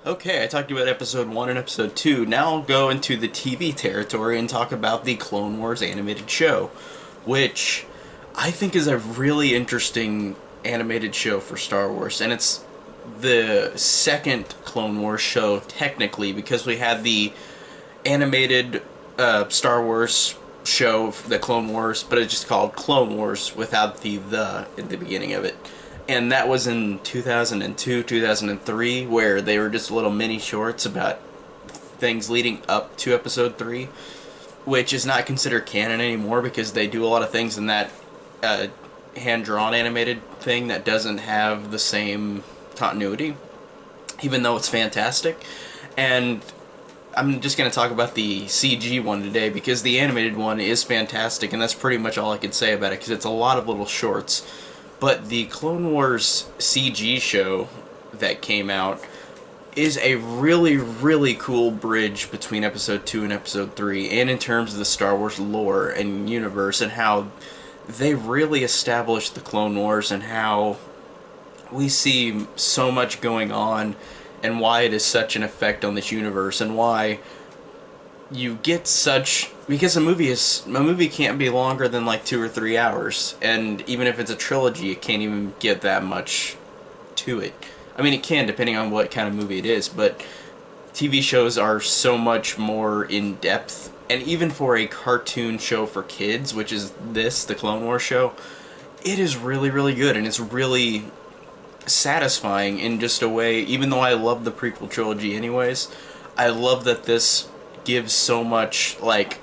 Okay, I talked about episode 1 and episode 2. Now I'll go into the TV territory and talk about the Clone Wars animated show, which I think is a really interesting animated show for Star Wars. And it's the second Clone Wars show, technically, because we had the animated Star Wars show, the Clone Wars, but it's just called Clone Wars without the in the beginning of it. And that was in 2002, 2003, where they were just little mini shorts about things leading up to episode 3, which is not considered canon anymore because they do a lot of things in that hand-drawn animated thing that doesn't have the same continuity, even though it's fantastic. And I'm just going to talk about the CG one today because the animated one is fantastic, and that's pretty much all I could say about it because it's a lot of little shorts. But the Clone Wars CG show that came out is a really, really cool bridge between episode 2 and episode 3, and in terms of the Star Wars lore and universe, and how they really established the Clone Wars and how we see so much going on and why it is such an effect on this universe and why you get such, because a movie can't be longer than like 2 or 3 hours, and even if it's a trilogy it can't even get that much to it. I mean, it can depending on what kind of movie it is, but TV shows are so much more in depth, and even for a cartoon show for kids, which is this, the Clone Wars show, it is really, really good, and it's really satisfying in just a way. Even though I love the prequel trilogy anyways, I love that this gives so much like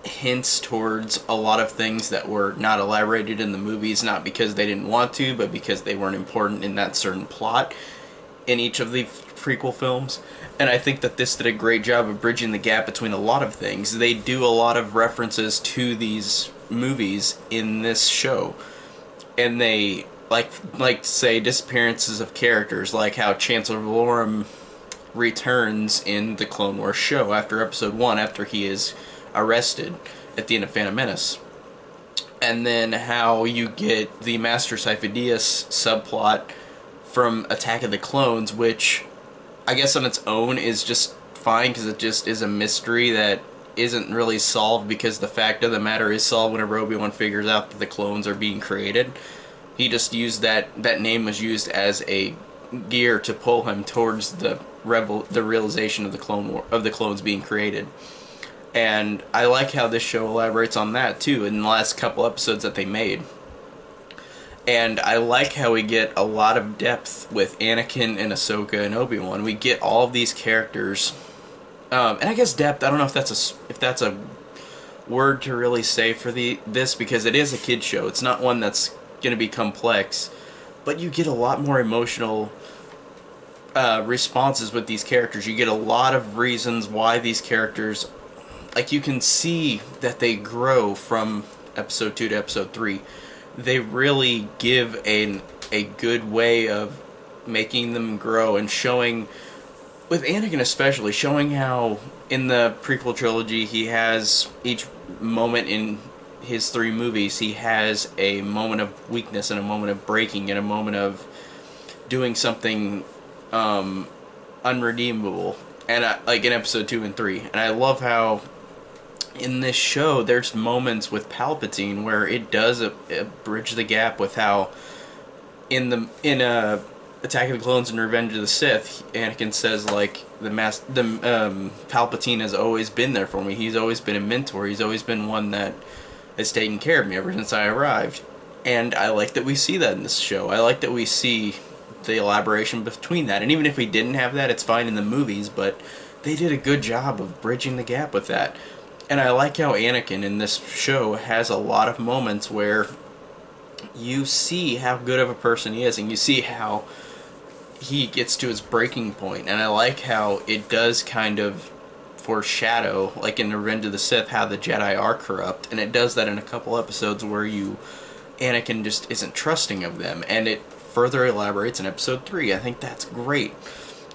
hints towards a lot of things that were not elaborated in the movies, not because they didn't want to, but because they weren't important in that certain plot in each of the prequel films. And I think that this did a great job of bridging the gap between a lot of things. They do a lot of references to these movies in this show, and they like say disappearances of characters, like how Chancellor Valorum returns in the Clone Wars show after episode 1, after he is arrested at the end of Phantom Menace. And then how you get the Master Sifo-Dyas subplot from Attack of the Clones, which I guess on its own is just fine because it just is a mystery that isn't really solved, because the fact of the matter is solved whenever Obi-Wan figures out that the clones are being created. He just used that name was used as a gear to pull him towards the realization of the clones being created. And I like how this show elaborates on that too in the last couple episodes that they made. And I like how we get a lot of depth with Anakin and Ahsoka and Obi-Wan. We get all of these characters, and I guess depth, I don't know if that's a word to really say for this, because it is a kid show. It's not one that's going to be complex, but you get a lot more emotional responses with these characters. You get a lot of reasons why these characters, like, you can see that they grow from episode 2 to episode 3. They really give a good way of making them grow, and showing, with Anakin especially, showing how in the prequel trilogy he has each moment in his 3 movies, he has a moment of weakness and a moment of breaking and a moment of doing something unredeemable, and like in episode 2 and 3. And I love how in this show there's moments with Palpatine where it does bridge the gap with how in Attack of the Clones and Revenge of the Sith, Anakin says, like, Palpatine has always been there for me. He's always been a mentor. He's always been one that has taken care of me ever since I arrived. And I like that we see that in this show. I like that we see the elaboration between that. And even if we didn't have that, it's fine in the movies, but they did a good job of bridging the gap with that. And I like how Anakin in this show has a lot of moments where you see how good of a person he is, and you see how he gets to his breaking point. And I like how it does kind of foreshadow, like in Revenge of the Sith, how the Jedi are corrupt, and it does that in a couple episodes where Anakin just isn't trusting of them, and it further elaborates in episode 3. I think that's great.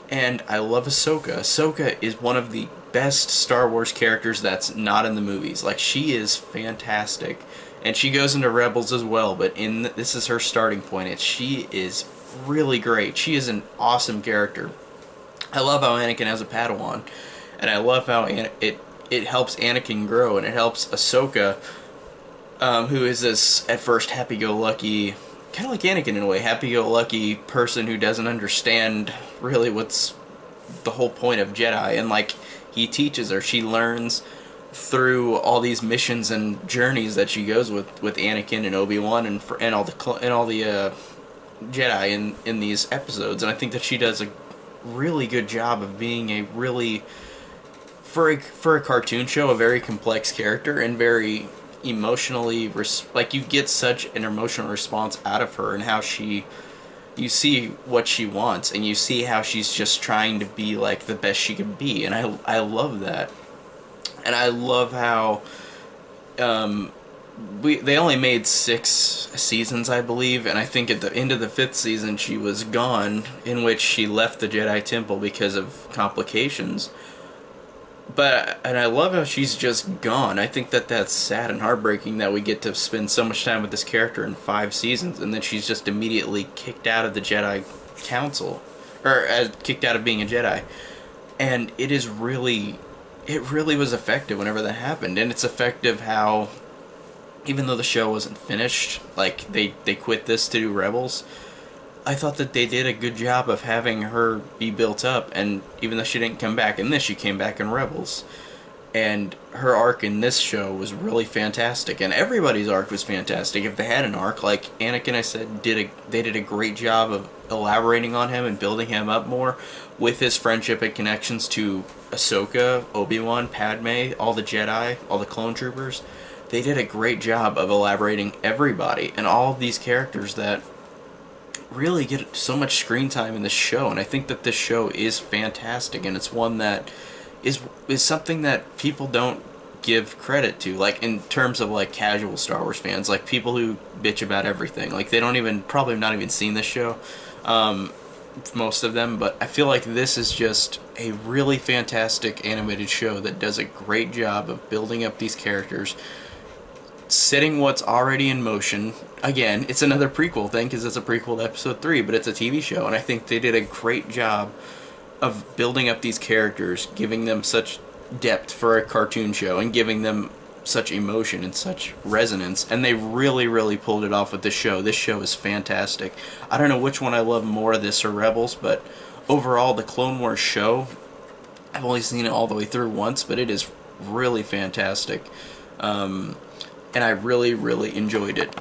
And I love Ahsoka. Ahsoka is one of the best Star Wars characters that's not in the movies. Like, she is fantastic. And she goes into Rebels as well, but this is her starting point, and she is really great. She is an awesome character. I love how Anakin has a Padawan, and I love how it helps Anakin grow, and it helps Ahsoka, who is this at first happy-go-lucky, kind of like Anakin in a way, happy-go-lucky person who doesn't understand really what's the whole point of Jedi, and like he teaches her, she learns through all these missions and journeys that she goes with Anakin and Obi-Wan and all the Jedi in these episodes, and I think that she does a really good job of being a really for a cartoon show a very complex character and very emotionally like you get such an emotional response out of her and how she you see what she wants and you see how she's just trying to be like the best she can be, and I love that. And I love how they only made 6 seasons, I believe, and I think at the end of the 5th season she was gone, in which she left the Jedi Temple because of complications. And I love how she's just gone. I think that that's sad and heartbreaking that we get to spend so much time with this character in 5 seasons, and then she's just immediately kicked out of the Jedi Council, or kicked out of being a Jedi. And it really was effective whenever that happened, and it's effective how, even though the show wasn't finished, like they quit this to do Rebels. I thought that they did a good job of having her be built up, and even though she didn't come back in this, she came back in Rebels. And her arc in this show was really fantastic, and everybody's arc was fantastic. If they had an arc, like Anakin, I said, they did a great job of elaborating on him and building him up more with his friendship and connections to Ahsoka, Obi-Wan, Padme, all the Jedi, all the clone troopers. They did a great job of elaborating everybody and all of these characters that really get so much screen time in this show, and I think that this show is fantastic, and it's one that is something that people don't give credit to, like in terms of like casual Star Wars fans, like people who bitch about everything, like they don't even probably not even seen this show, most of them, but I feel like this is just a really fantastic animated show that does a great job of building up these characters, setting what's already in motion. Again, it's another prequel thing because it's a prequel to Episode 3, but it's a TV show, and I think they did a great job of building up these characters, giving them such depth for a cartoon show, and giving them such emotion and such resonance, and they really, really pulled it off with this show. This show is fantastic. I don't know which one I love more, this or Rebels, but overall, the Clone Wars show, I've only seen it all the way through once, but it is really fantastic. And I really, really enjoyed it.